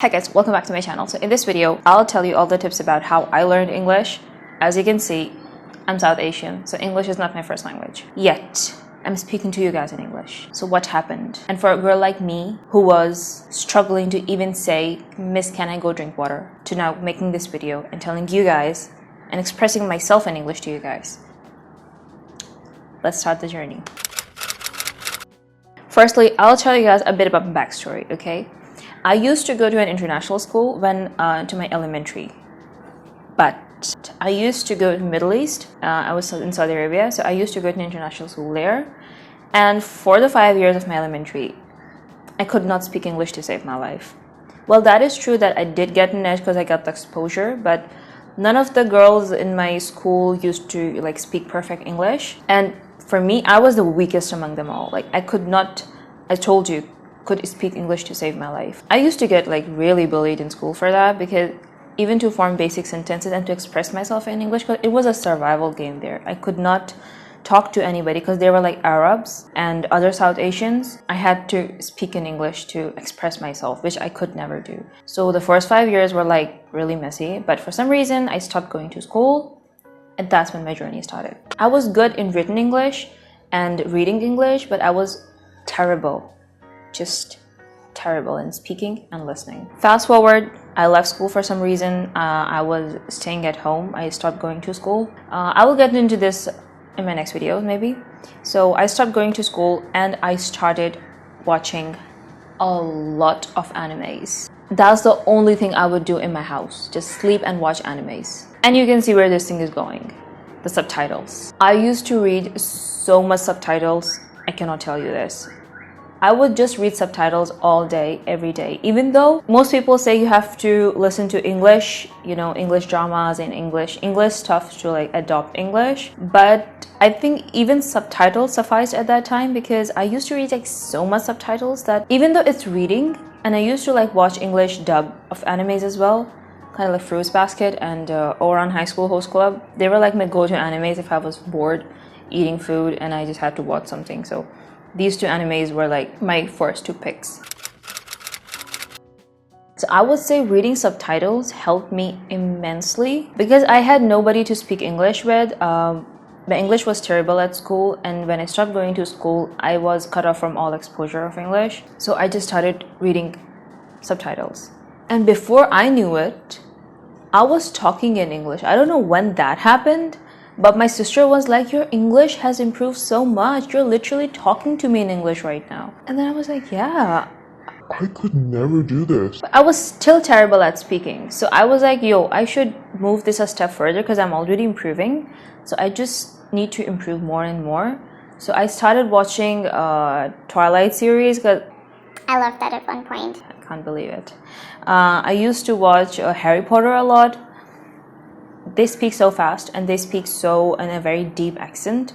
Hi guys, welcome back to my channel. So in this video, I'll tell you all the tips about how I learned English. As you can see, I'm South Asian, so English is not my first language. Yet, I'm speaking to you guys in English. So what happened? And for a girl like me, who was struggling to even say, Miss, can I go drink water? To now making this video and telling you guys and expressing myself in English to you guys. Let's start the journey. Firstly, I'll tell you guys a bit about my backstory, okay? I used to go to an international school when to my elementary, but I used to go to Middle East. I was in Saudi Arabia, so I used to go to an international school there. And for the 5 years of my elementary, I could not speak English to save my life. Well, that is true that I did get an edge because I got the exposure, but none of the girls in my school used to speak perfect English. And for me, I was the weakest among them all. I could not, I told you, could speak English to save my life. I used to get really bullied in school for that, because even to form basic sentences and to express myself in English, because it was a survival game there. I could not talk to anybody because they were Arabs and other South Asians. I had to speak in English to express myself, which I could never do. So the first 5 years were really messy, but for some reason I stopped going to school, and that's when my journey started. I was good in written English and reading English, but I was terrible. Just terrible in speaking and listening. Fast forward, I left school for some reason. I was staying at home. I stopped going to school. I will get into this in my next video maybe. So I stopped going to school and I started watching a lot of animes. That's the only thing I would do in my house, just sleep and watch animes. And you can see where this thing is going, the subtitles. I used to read so much subtitles, I cannot tell you this. I would just read subtitles all day, every day. Even though most people say you have to listen to English, English dramas and English stuff to adopt English. But I think even subtitles sufficed at that time, because I used to read so much subtitles that even though it's reading, and I used to watch English dub of animes as well, kind of like Fruits Basket and Oran High School Host Club. They were my go-to animes if I was bored eating food and I just had to watch something. So these two animes were my first two picks. So I would say reading subtitles helped me immensely, because I had nobody to speak English with. My English was terrible at school, and when I stopped going to school, I was cut off from all exposure of English. So I just started reading subtitles. And before I knew it, I was talking in English. I don't know when that happened, but my sister was like, your English has improved so much. You're literally talking to me in English right now. And then I was like, yeah. I could never do this. But I was still terrible at speaking. So I was like, yo, I should move this a step further because I'm already improving. So I just need to improve more and more. So I started watching Twilight series, because I loved that at one point. I can't believe it. I used to watch Harry Potter a lot. They speak so fast and they speak so in a very deep accent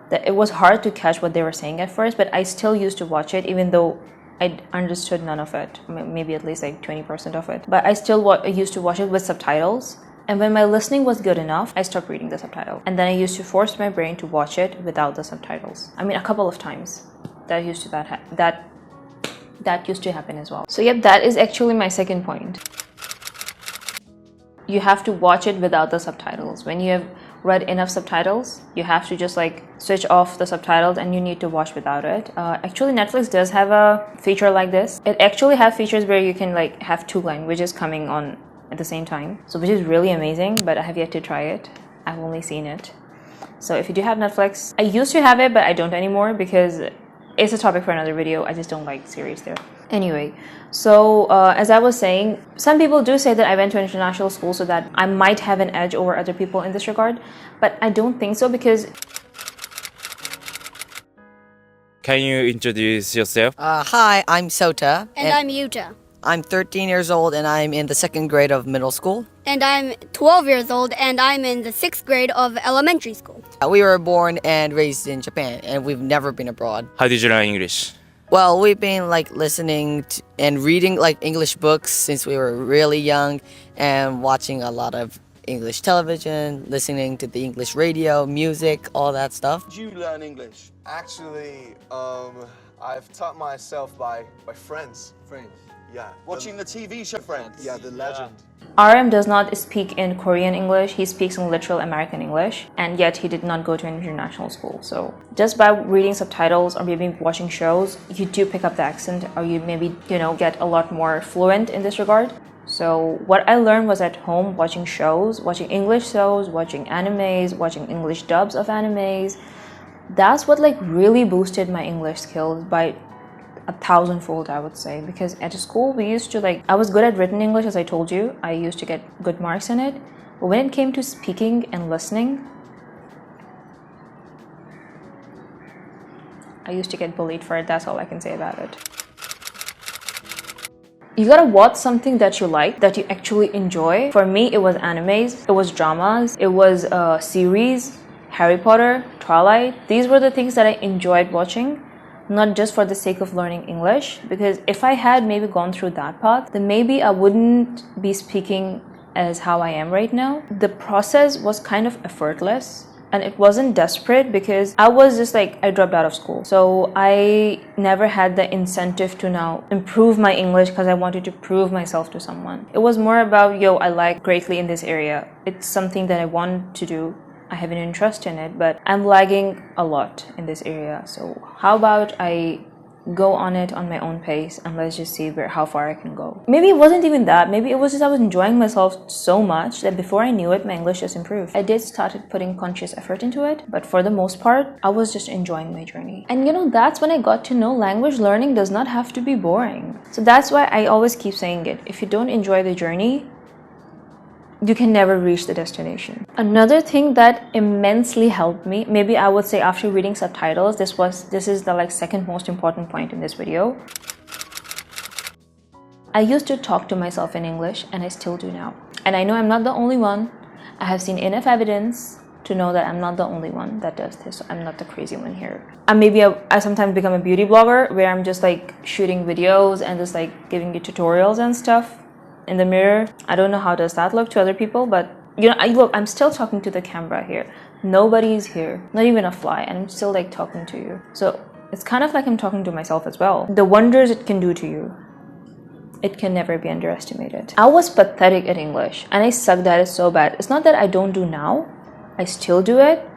that it was hard to catch what they were saying at first, but I still used to watch it even though I understood none of it, maybe at least 20% of it. But I still used to watch it with subtitles, and when my listening was good enough, I stopped reading the subtitles. And then I used to force my brain to watch it without the subtitles. I mean, a couple of times. That used to happen as well. So yep, that is actually my second point. You have to watch it without the subtitles. When you have read enough subtitles, you have to just switch off the subtitles and you need to watch without it. Actually, Netflix does have a feature like this. It actually has features where you can have two languages coming on at the same time. So which is really amazing, but I have yet to try it. I've only seen it. So if you do have Netflix, I used to have it, but I don't anymore because it's a topic for another video. I just don't like series there. Anyway, so as I was saying, some people do say that I went to an international school so that I might have an edge over other people in this regard, but I don't think so, because... Can you introduce yourself? Hi, I'm Sota. And I'm Yuta. I'm 13 years old and I'm in the second grade of middle school. And I'm 12 years old and I'm in the 6th grade of elementary school. We were born and raised in Japan and we've never been abroad. How did you learn English? Well, we've been listening to and reading English books since we were really young, and watching a lot of English television, listening to the English radio, music, all that stuff. Did you learn English? Actually, I've taught myself by friends. Yeah. Watching the TV show Friends. Yeah, the legend. RM does not speak in Korean English, he speaks in literal American English, and yet he did not go to an international school. So just by reading subtitles or maybe watching shows, you do pick up the accent, or you maybe, get a lot more fluent in this regard. So what I learned was at home, watching shows, watching English shows, watching animes, watching English dubs of animes. That's what really boosted my English skills by 1,000-fold, I would say, because at school we used to I was good at written English, as I told you. I used to get good marks in it, but when it came to speaking and listening, I used to get bullied for it. That's all I can say about it. You gotta watch something that you like, that you actually enjoy. For me, it was animes, it was dramas, it was series, Harry Potter, Twilight. These were the things that I enjoyed watching, not just for the sake of learning English, because if I had maybe gone through that path, then maybe I wouldn't be speaking as how I am right now. The process was kind of effortless, and it wasn't desperate because I was just I dropped out of school. So I never had the incentive to now improve my English because I wanted to prove myself to someone. It was more about, I like greatly in this area. It's something that I want to do. I have an interest in it, but I'm lagging a lot in this area. So how about I go on it on my own pace, and let's just see how far I can go. Maybe it wasn't even that. Maybe it was just I was enjoying myself so much that before I knew it, my English just improved. I did started putting conscious effort into it, but for the most part, I was just enjoying my journey. And that's when I got to know language learning does not have to be boring. So that's why I always keep saying it. If you don't enjoy the journey, you can never reach the destination. Another thing that immensely helped me, maybe I would say after reading subtitles, this is the second most important point in this video. I used to talk to myself in English, and I still do now. And I know I'm not the only one. I have seen enough evidence to know that I'm not the only one that does this. So I'm not the crazy one here. And maybe I sometimes become a beauty blogger where I'm just shooting videos and just giving you tutorials and stuff in the mirror. I don't know how does that look to other people, but I'm still talking to the camera here. Nobody's here, not even a fly, and I'm still talking to you. So it's kind of I'm talking to myself as well. The wonders it can do to you, it can never be underestimated. I was pathetic at English, and I sucked at it so bad. It's not that I don't do now. I still do it.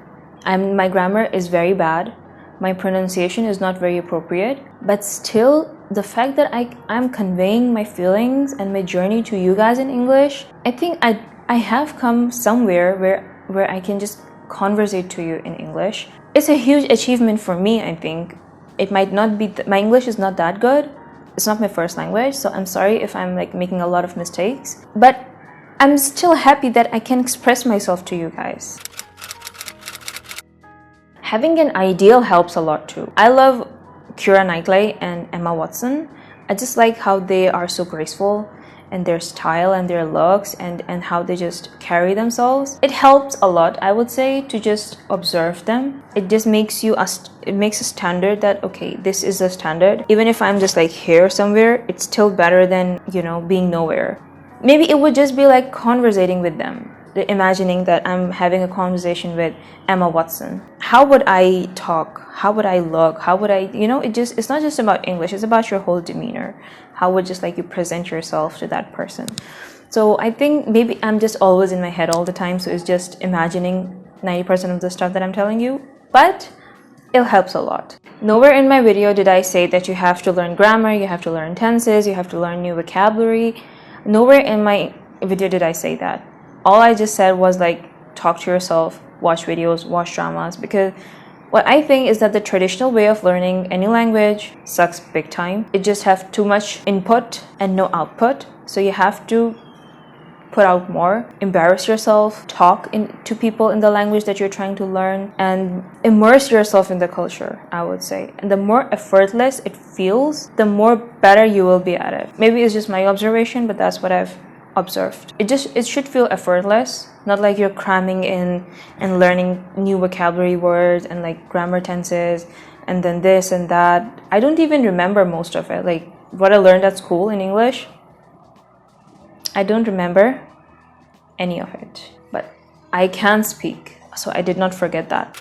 My grammar is very bad. My pronunciation is not very appropriate, but still, the fact that I'm conveying my feelings and my journey to you guys in English, I think I have come somewhere where I can just conversate to you in English. It's a huge achievement for me, I think. It might not be, my English is not that good. It's not my first language, so I'm sorry if I'm making a lot of mistakes. But I'm still happy that I can express myself to you guys. Having an ideal helps a lot too. I love Keira Knightley and Emma Watson. I just like how they are so graceful, and their style and their looks, and how they just carry themselves. It helps a lot, I would say, to just observe them. It just makes it makes a standard that, okay, this is a standard. Even if I'm just here somewhere, it's still better than, being nowhere. Maybe it would just be conversating with them. Imagining that I'm having a conversation with Emma Watson. How would I talk? How would I look? How would I, it's not just about English, it's about your whole demeanor. How would just you present yourself to that person? So I think maybe I'm just always in my head all the time, so it's just imagining 90% of the stuff that I'm telling you, but it helps a lot. Nowhere in my video did I say that you have to learn grammar, you have to learn tenses, you have to learn new vocabulary. Nowhere in my video did I say that. All I just said was talk to yourself, watch videos, watch dramas, because what I think is that the traditional way of learning any language sucks big time. It just have too much input and no output. So you have to put out more, embarrass yourself, talk to people in the language that you're trying to learn, and immerse yourself in the culture, I would say. And the more effortless it feels, the more better you will be at it. Maybe it's just my observation, but that's what I've observed. It should feel effortless, not you're cramming in and learning new vocabulary words and grammar tenses and then this and that. I don't even remember most of it. What I learned at school in English, I don't remember any of it, but I can speak, so I did not forget that.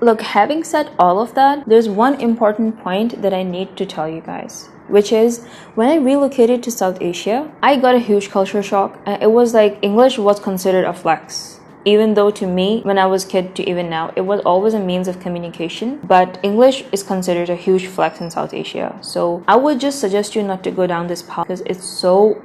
Look, having said all of that, there's one important point that I need to tell you guys, which is when I relocated to South Asia, I got a huge culture shock. It was like English was considered a flex. Even though to me, when I was a kid to even now, it was always a means of communication. But English is considered a huge flex in South Asia. So I would just suggest you not to go down this path because it's so...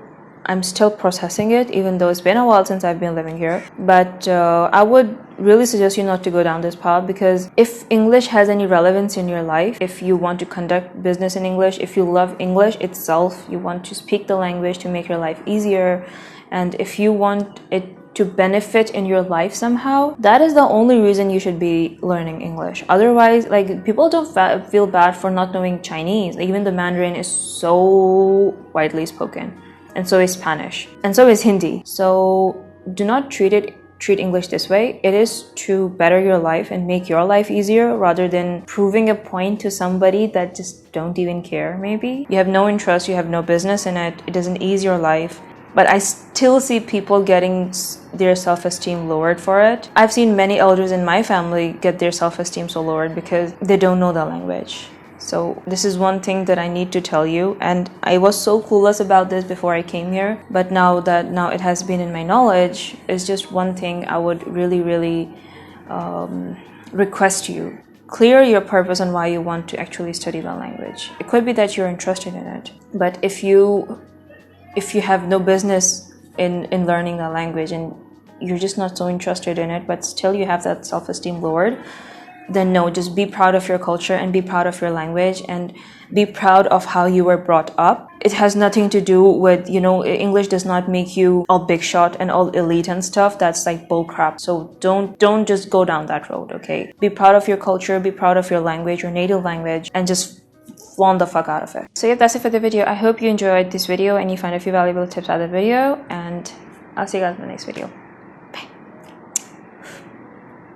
I'm still processing it, even though it's been a while since I've been living here. But I would really suggest you not to go down this path, because if English has any relevance in your life, if you want to conduct business in English, if you love English itself, you want to speak the language to make your life easier, and if you want it to benefit in your life somehow, that is the only reason you should be learning English. Otherwise, like, people don't feel bad for not knowing Chinese. Even the Mandarin is so widely spoken. And so is Spanish, and so is Hindi. So do not treat English this way. It is to better your life and make your life easier, rather than proving a point to somebody that just don't even care. Maybe you have no interest, you have no business in it, it doesn't ease your life. But I still see people getting their self-esteem lowered for it. I've seen many elders in my family get their self-esteem so lowered because they don't know the language. So this is one thing that I need to tell you, and I was so clueless about this before I came here, but now it has been in my knowledge, it's just one thing I would really request you. Clear your purpose on why you want to actually study the language. It could be that you're interested in it, but if you have no business in learning the language and you're just not so interested in it, but still you have that self-esteem lowered, then no, just be proud of your culture and be proud of your language and be proud of how you were brought up. It has nothing to do with, English does not make you all big shot and all elite and stuff. That's like bull crap. So don't just go down that road, okay? Be proud of your culture, be proud of your language, your native language, and just flaunt the fuck out of it. So yeah, that's it for the video. I hope you enjoyed this video and you found a few valuable tips out of the video, and I'll see you guys in the next video.